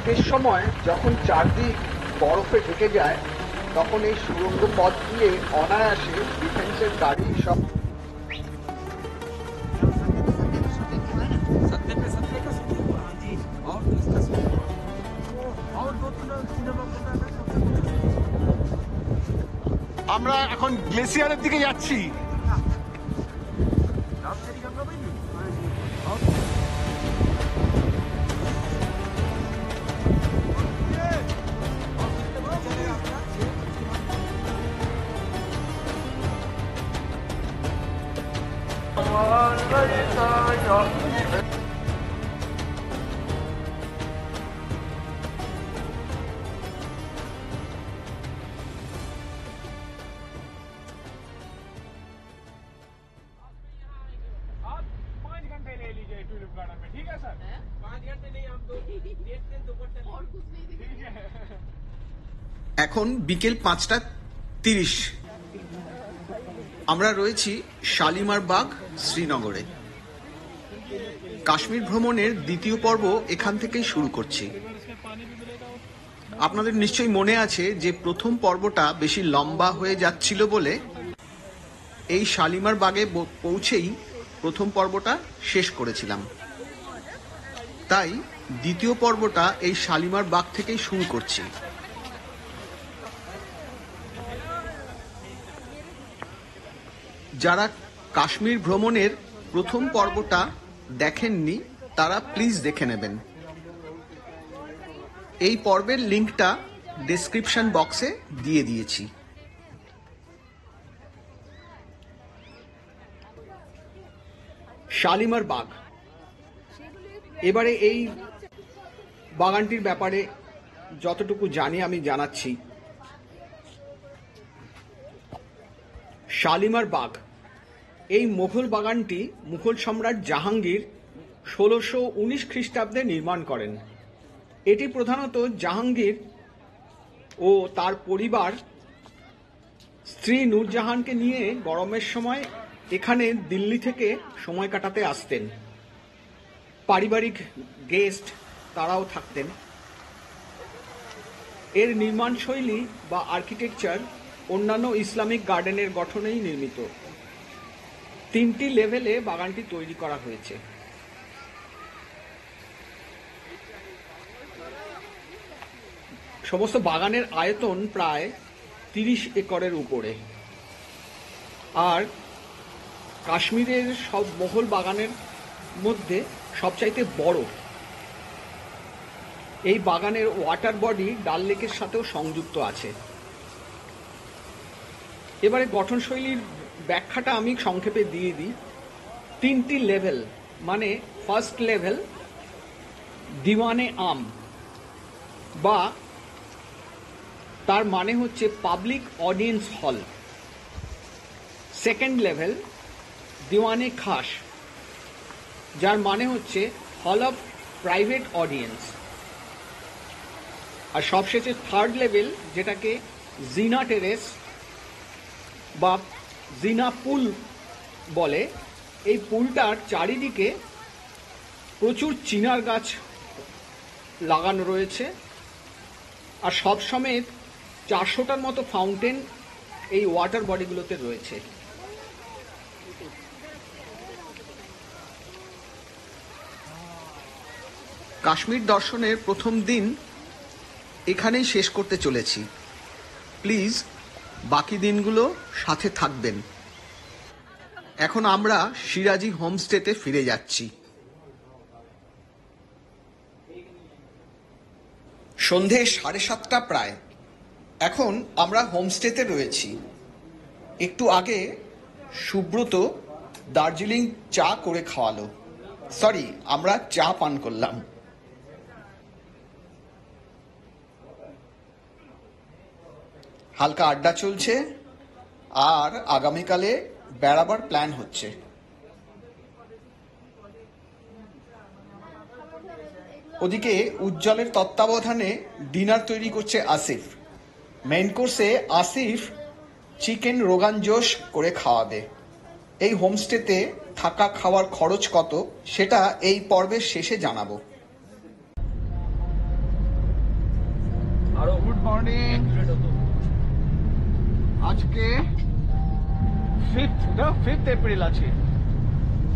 শীতের সময় যখন চারদিক বরফে ঢেকে যায় তখন এই সুড়ঙ্গ পথ দিয়ে অনায়াসে ডিফেন্সের গাড়ি সব আমরা এখন গ্লেসিয়ারের দিকে যাচ্ছি। এখন বিকেল 5:30। আমরা রয়েছি শালিমার বাগ, শ্রীনগরে। কাশ্মীর ভ্রমণের দ্বিতীয় পর্ব এখান থেকেই শুরু করছি। আপনাদের নিশ্চয়ই মনে আছে যে প্রথম পর্বটা বেশি লম্বা হয়ে যাচ্ছিল বলে এই শালিমার বাগে পৌঁছেই প্রথম পর্বটা শেষ করেছিলাম। তাই দ্বিতীয় পর্বটা এই শালিমার বাগ থেকেই শুরু করছি। যারা কাশ্মীর ভ্রমণের প্রথম পর্বটা দেখেননি তারা প্লিজ দেখে নেবেন। এই পর্বের লিঙ্কটা ডেসক্রিপশন বক্সে দিয়ে দিয়েছি। শালিমার বাগ। এবারে এই বাগানটির ব্যাপারে যতটুকু জানি আমি জানাচ্ছি। শালিমার বাগ এই মুঘল বাগানটি মুঘল সম্রাট জাহাঙ্গীর 1619 খ্রিস্টাব্দে নির্মাণ করেন। এটি প্রধানত জাহাঙ্গীর ও তার পরিবার স্ত্রী নূরজাহানকে নিয়ে গরমের সময় এখানে দিল্লি থেকে সময় কাটাতে আসতেন। পারিবারিক গেস্ট তারাও থাকতেন। এর নির্মাণ শৈলী বা আর্কিটেকচার অন্যান্য ইসলামিক গার্ডেনের গঠনেই নির্মিত। 3টি লেভেলে বাগানটি তৈরি করা হয়েছে। সমস্ত বাগানের আয়তন প্রায় 30 একরের উপরে। আর কাশ্মীরের সব মুঘল বাগানের মধ্যে সবচাইতে বড়। এই বাগানের ওয়াটার বডি ডাল লেকের সাথেও সংযুক্ত আছে। এবারে গঠনশৈলীর ব্যাখ্যাটা আমি সংক্ষেপে দিয়ে দিই। 3টি লেভেল, মানে ফার্স্ট লেভেল দিওয়ানে আম, বা তার মানে হচ্ছে পাবলিক অডিয়েন্স হল। সেকেন্ড লেভেল দিওয়ানে খাস, যার মানে হচ্ছে হল অফ প্রাইভেট অডিয়েন্স। আর সবশেষে থার্ড লেভেল, যেটাকে জিনা টেরেস বা জিনা পুল বলে। এই পুলটার চারিদিকে প্রচুর চিনার গাছ লাগানো রয়েছে। আর সব সমেত 400টার মতো ফাউন্টেন এই ওয়াটার বডিগুলোতে রয়েছে। কাশ্মীর দর্শনের প্রথম দিন এখানেই শেষ করতে চলেছি। প্লিজ বাকি দিনগুলো সাথে থাকবেন। এখন আমরা সিরাজি হোমস্টেতে ফিরে যাচ্ছি। সন্ধে 7:30 প্রায়। এখন আমরা হোমস্টেতে রয়েছি। একটু আগে সুব্রত দার্জিলিং চা করে খাওয়ালো। সরি, আমরা চা পান করলাম। হালকা আড্ডা চলছে আর আগামীকালে বেড়াবার প্ল্যান হচ্ছে। ওদিকে উজ্জ্বলের তত্ত্বাবধানে ডিনার তৈরি করছে আসিফ। মেইন কোর্সে আসিফ চিকেন রোগান জোশ করে খাওয়াবে। এই হোমস্টেতে থাকা খাওয়ার খরচ কত সেটা এই পর্বের শেষে জানাবো। মর্নিং। আজকে 5th এপ্রিল আছে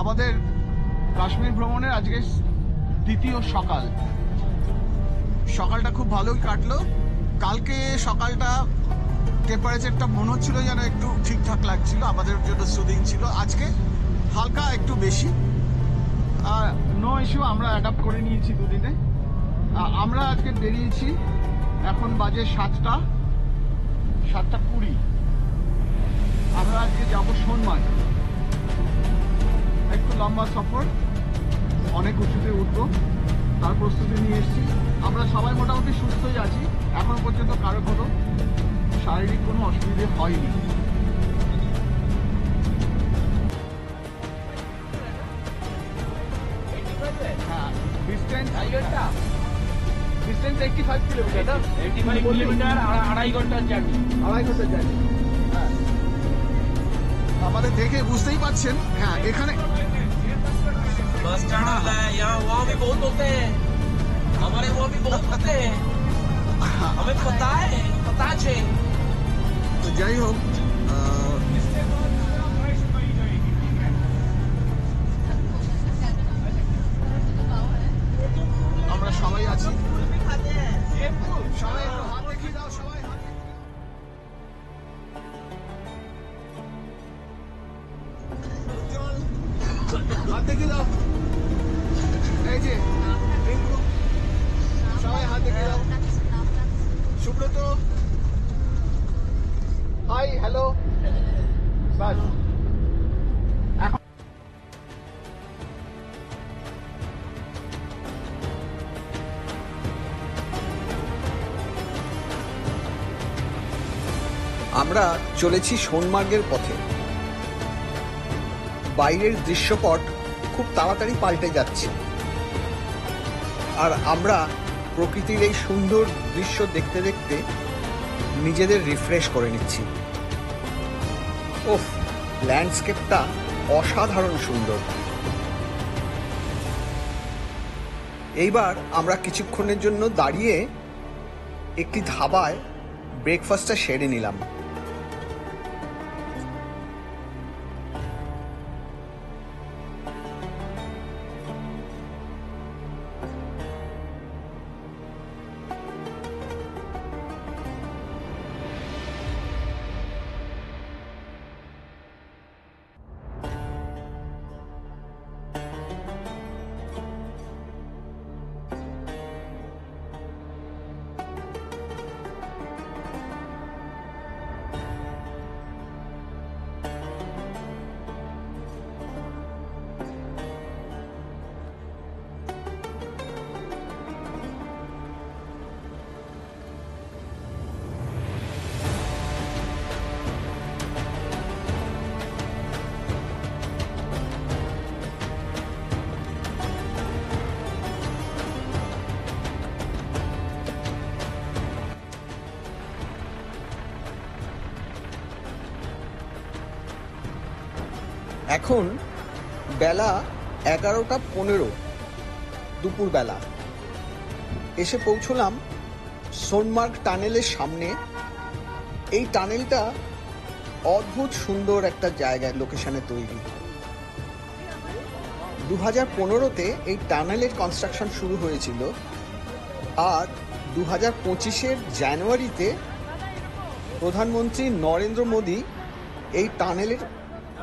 আমাদের কাশ্মীর ভ্রমণের। আজকে দ্বিতীয় সকালটা খুব ভালোই কাটলো। কালকে সকালটা টেম্পারেচারটা মনে হচ্ছিল যেন একটু ঠিকঠাক লাগছিল, আমাদের জন্য সুদিং ছিল। আজকে হালকা একটু বেশি, নো ইস্যু, আমরা অ্যাডাপ্ট করে নিয়েছি দুদিনে। আমরা আজকে বেরিয়েছি, এখন বাজে 7:20। আমরা আজকে যাবো সোনমার্গ। একটু লম্বা সফর, অনেক উঁচুতে উঠবো, তার প্রস্তুতি নিয়ে এসেছি। আমরা সবাই মোটামুটি সুস্থই আছি, এখন পর্যন্ত কারো কোনো শারীরিক কোনো অসুবিধে হয়নি। হ্যাঁ, ডিস্টেন্স 85 কিলোমিটার। 85 কিলোমিটার, আড়াই ঘন্টার জার্নি। হ্যাঁ, আমাদের দেখে বুঝতেই পাচ্ছেন। হ্যাঁ, এখানে बस चढ़ा है यहाँ, वहाँ भी बहुत होते हैं, हमारे वहाँ भी बहुत होते हैं, हमें पता है। তো যাই হোক, আমরা সবাই আছি। সবাই একটু হাত দেখিয়ে দাও, সবাই হাত দেখিয়ে দাও। এই যে রিঙ্কু, সবাই হাত দেখিয়ে দাও। Subrata, high, hello. বাস এখন আমরা চলেছি সোনমার্গের পথে। বাইরের দৃশ্যপট খুব তাড়াতাড়ি পাল্টে যাচ্ছে, আর আমরা প্রকৃতির এই সুন্দর দৃশ্য দেখতে দেখতে নিজেদের রিফ্রেশ করে নিচ্ছি। ওফ, ল্যান্ডস্কেপটা অসাধারণ সুন্দর। এইবার আমরা কিছুক্ষণের জন্য দাঁড়িয়ে একটি ধাবায় ব্রেকফাস্টটা সেরে নিলাম। এখন বেলা 11:15 দুপুরবেলা। এসে পৌঁছলাম সোনমার্গ টানেলের সামনে। এই টানেলটা অদ্ভুত সুন্দর একটা জায়গায় লোকেশনে তৈরি। 2015-তে এই টানেলের কনস্ট্রাকশন শুরু হয়েছিল, আর 2025-এর জানুয়ারিতে প্রধানমন্ত্রী নরেন্দ্র মোদী এই টানেলের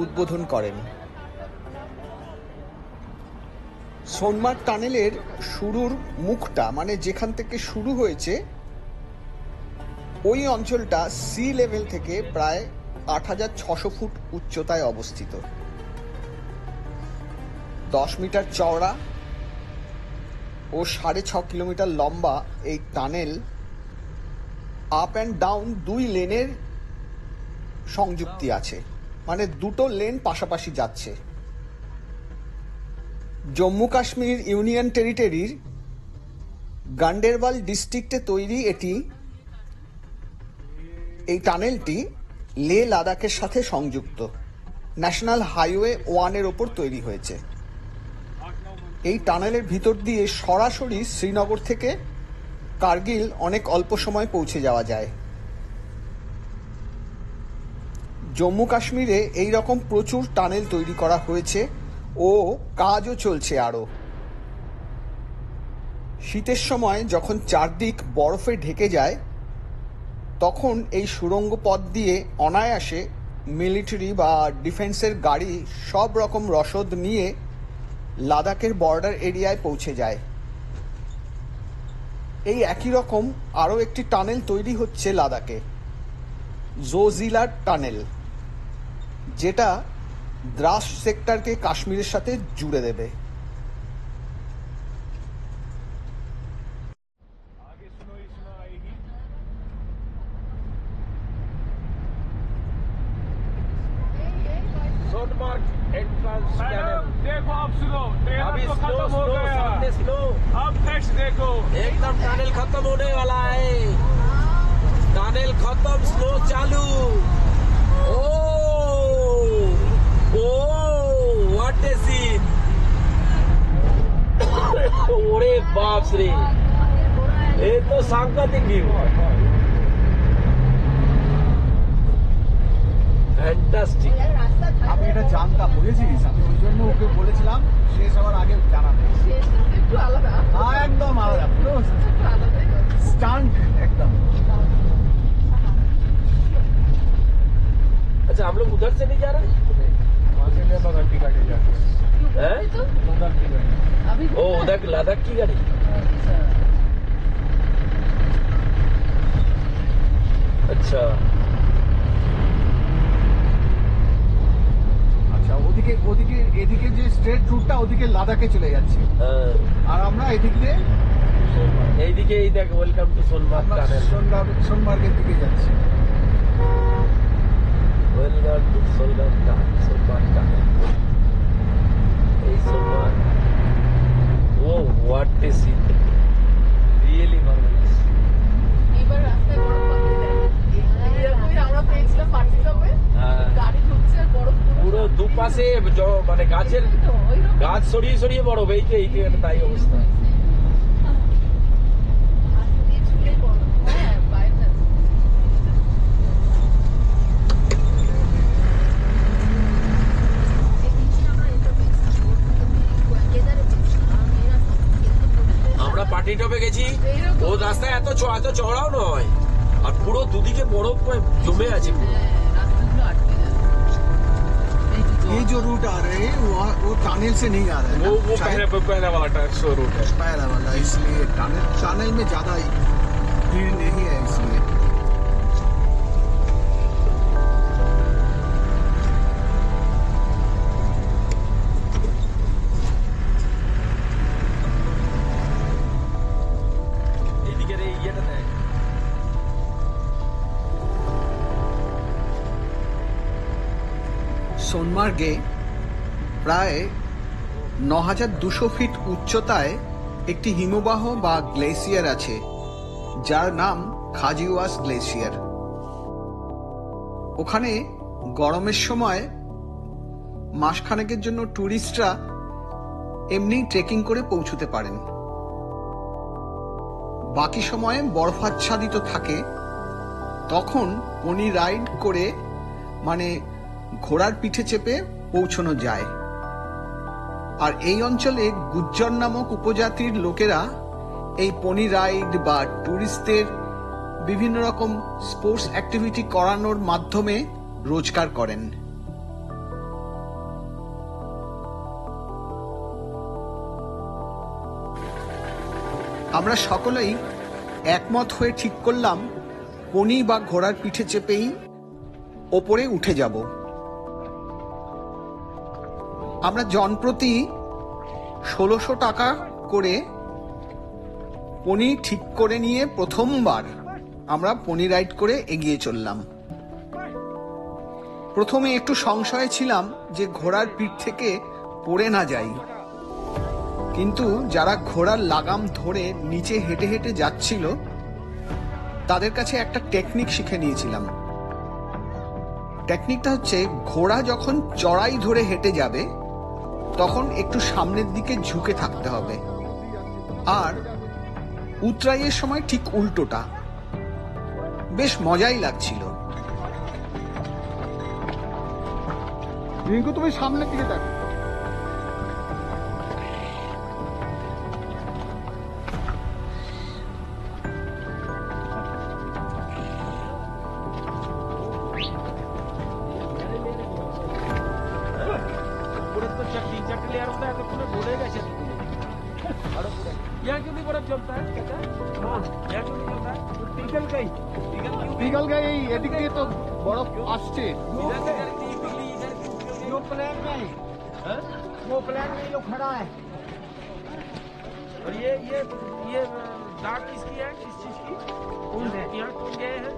উদ্বোধন করেন। সোনমার্গ টানেলের শুরুর মুখটা, মানে যেখান থেকে শুরু হয়েছে, ওই অঞ্চলটা সি লেভেল থেকে প্রায় 8,600 ফুট উচ্চতায় অবস্থিত। 10 মিটার চওড়া ও 6.5 কিলোমিটার লম্বা এই টানেল আপ অ্যান্ড ডাউন 2 লেনের সংযুক্তি আছে, মানে দুটো লেন পাশাপাশি যাচ্ছে। জম্মু কাশ্মীর ইউনিয়ন টেরিটরির গান্ডেরবাল ডিস্ট্রিক্টে তৈরি এই টানেলটি লে লাদাখের সাথে সংযুক্ত। ন্যাশনাল হাইওয়ে 1-এর ওপর তৈরি হয়েছে। এই টানেলের ভিতর দিয়ে সরাসরি শ্রীনগর থেকে কার্গিল অনেক অল্প সময় পৌঁছে যাওয়া যায়। জম্মু কাশ্মীরে এই রকম প্রচুর টানেল তৈরি করা হয়েছে ও কাজও চলছে আরও। শীতের সময় যখন চারদিক বরফে ঢেকে যায় তখন এই সুড়ঙ্গ পথ দিয়ে অনায়াসে মিলিটারি বা ডিফেন্সের গাড়ি সব রকম রসদ নিয়ে লাদাখের বর্ডার এরিয়ায় পৌঁছে যায়। এই একই রকম আরও একটি টানেল তৈরি হচ্ছে লাদাখে, জোজিলা টানেল, যেটা দ্রাস সেক্টরকে কাশ্মীরের সাথে জুড়ে দেবে। Sonamarg entrance tunnel. देखो अब सुनो, अभी ट्रेलर तो स्लो खत्म हो स्लो गया। सामने स्लो। अब नेक्स्ट देखो, एकदम टनल खत्म होने वाला है। टनल खत्म, स्लो चालू। ओ ओ व्हाट ए सीन। ओरे बाप रे, ये तो सांघातिक व्यू। फैंटास्टिक। আমি এটা জানতাম, বুঝেছিস? আমি ওই জন্য ওকে বলেছিলাম শেষ হওয়ার আগে জানাতে। একটু আলাদা, হ্যাঁ, একদম আলাদা, পুরো একটু আলাদা। স্টান্ট একদম। अच्छा, हम लोग उधर से नहीं जा रहे हैं? तो अभी ओ उधर लद्दाख की गाड़ी। अच्छा আচ্ছা, ওদিকে ওদিকে এদিকে যে স্ট্রেট রুটটা ওদিকে লাদাখে চলে যাচ্ছে, हाँ, আর আমরা এদিক দিয়ে এইদিকে এই দেখ, ওয়েলকাম টু সোনমার্গ আমরা টানেল। সোনমার্গের দিকে যাচ্ছি। Welcome to Sonamarg tunnel. এই Sonamarg, oh what a scene, really marvellous. এবার রাস্তায় বরফ পাঠিয়ে দেয়। এরকমই আমরা পেয়েছিলাম পার্টি শপে, হ্যাঁ, গাড়ি ঢুকছে আর বরফ পুরো দুপাশে মানে গাছের তো ওইরকম গাছ সরিয়ে সরিয়ে বড় এইকে তাই অবস্থা। হাত দিয়ে ছুঁয়ে বরফ। হ্যাঁ, বাইরে আছে। আমরা পার্টি টপে গেছি, ও রাস্তায় এত এত চড়াও নয়, আর পুরো দুদিকে বরফ জমে আছে পুরো। হ্যাঁ, রাস্তাগুলো আটকে যায়। এই যে ये जो रूट आ रहे हैं वो टनल से नहीं आ रहा है ना? वो शायद पहले वाला शो रूट है। पहला वाला, इसलिए टनल में ज्यादा भीड़ नहीं है इसलिए। এইদিকের এই ইয়েটা দেখ, সোনমার্গে প্রায় ৯,২০০ ফিট উচ্চতায় একটি হিমবাহ বা গ্লেসিয়ার আছে, যার নাম খাজিওয়াস গ্লেসিয়ার। ওখানে গরমের সময় মাসখানেকের জন্য ট্যুরিস্টরা এমনি ট্রেকিং করে পৌঁছতে পারেন। বাকি সময়ে বরফাচ্ছাদিত থাকে। তখন পনি রাইড করে, মানে ঘোড়ার পিঠে চেপে পৌঁছানো যায়। আর এই অঞ্চলে গুজ্জর নামক উপজাতির লোকেরা এই পনি রাইড বা ট্যুরিস্টদের বিভিন্ন রকম স্পোর্টস অ্যাক্টিভিটি করানোর মাধ্যমে রোজগার করেন। আমরা সকলেই একমত হয়ে ঠিক করলাম পনি বা ঘোড়ার পিঠে চেপেই ওপরে উঠে যাব। আমরা জনপ্রতি ১৬০০ টাকা করে পনি ঠিক করে নিয়ে প্রথমবার আমরা পনি রাইড করে এগিয়ে চললাম। প্রথমে একটু সংশয়ে ছিলাম যে ঘোড়ার পিঠ থেকে পড়ে না যাই, কিন্তু যারা ঘোড়ার লাগাম ধরে নিচে হেঁটে হেঁটে যাচ্ছিল তাদের কাছে একটা টেকনিক শিখে নিয়েছিলাম। টেকনিকটা হচ্ছে, ঘোড়া যখন চড়াই ধরে হেঁটে যাবে তখন একটু সামনের দিকে ঝুঁকে থাকতে হবে, আর উতরাইয়ের সময় ঠিক উল্টোটা। বেশ মজাই লাগছিল। রিঙ্কু তুমি সামনের দিকে দেখো। पूरे तो तीन चार लेयर होता है तो पूरे घोड़ेगा शायद यहाँ क्यों नहीं बर्फ जमता है कहता है हाँ यहाँ क्यों नहीं जमता है पिघल गई পিঘল গায়ে এই এদিক দিয়ে তো বরফ আসছে। इधर से कर दी पिघली इधर वो प्लेन में वो प्लेन में लोग खड़ा है। और ये दाग किसकी है किस चीज की यहाँ टूट गए हैं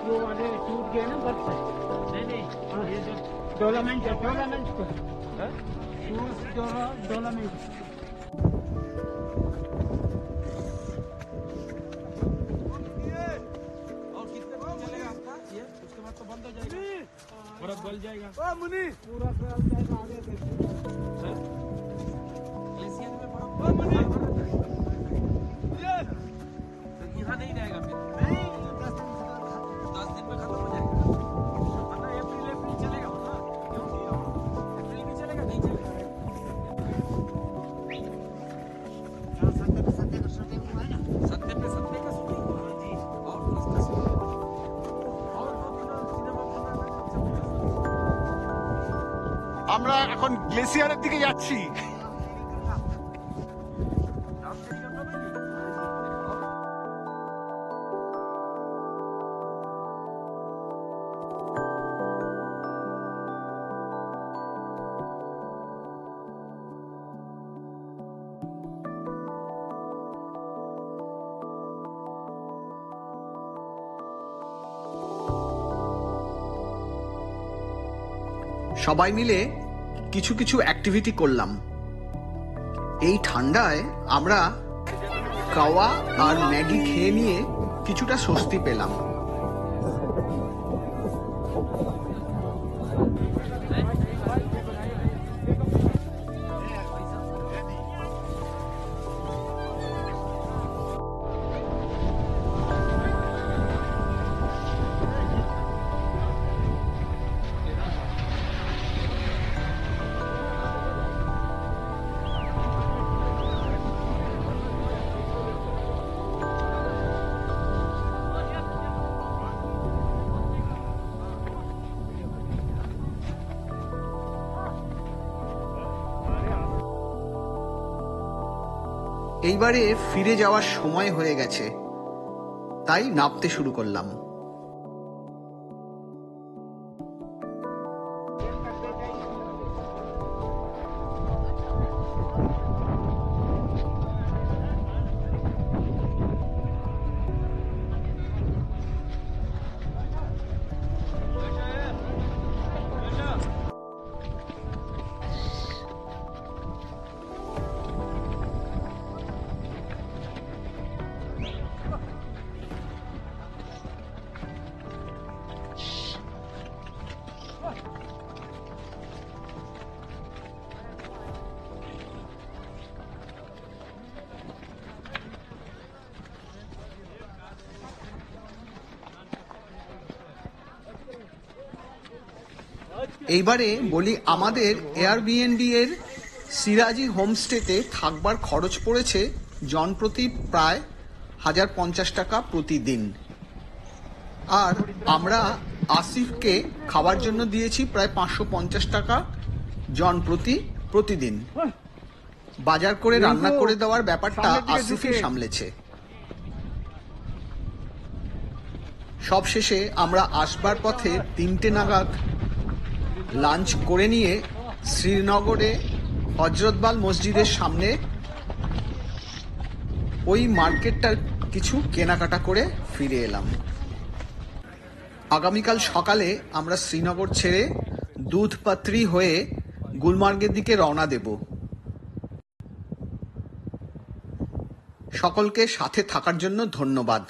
वो वाले टूट गए ना बर्फ से। नहीं ये जो डोलामेंट हाँ? डोलामेंट और कितने दिन चलेगा आपका ये उसके बाद तो बंद हो जाएगा बर्फ गल जाएगा पूरा फैल जाएगा आगे से। ग्लेशियर में बर्फ तो यहाँ नहीं रहेगा फिर 10 दिन में खत्म हो जाएगा वरना अप्रैल चलेगा वरना क्यों अप्रैल भी चलेगा नहीं चलेगा सत्य पे सत्य का शूटिंग हुआ जी और उसका शूटिंग और 2 दिन सिनेमा আমরা এখন গ্লেসিয়ারের দিকে যাচ্ছি। সবাই মিলে কিছু কিছু অ্যাক্টিভিটি করলাম। এই ঠান্ডায় আমরা কাওয়া আর ম্যাগি খেয়ে নিয়ে কিছুটা স্বস্তি পেলাম। এইবারে ফিরে যাওয়ার সময় হয়ে গেছে, তাই নামতে শুরু করলাম। এইবারে বলি, আমাদের এয়ারবিএনবি এর সিরাজি হোমস্টেতে থাকবার খরচ পড়েছে জনপ্রতি প্রায় 1050 টাকা প্রতিদিন। আর আমরা আসিফকে খাওয়ার জন্য দিয়েছি প্রায় 550 টাকা প্রতিদিন। বাজার করে রান্না করে দেওয়ার ব্যাপারটা আসিফই সামলেছে। সবশেষে আমরা আসবার পথে 3টে নাগাদ লাঞ্চ করে নিয়ে শ্রীনগরে হজরতবাল মসজিদের সামনে ওই মার্কেটটার কিছু কেনাকাটা করে ফিরে এলাম। আগামীকাল সকালে আমরা শ্রীনগর ছেড়ে দুধপাত্রি হয়ে গুলমার্গের দিকে রওনা দেব। সকলকে সাথে থাকার জন্য ধন্যবাদ।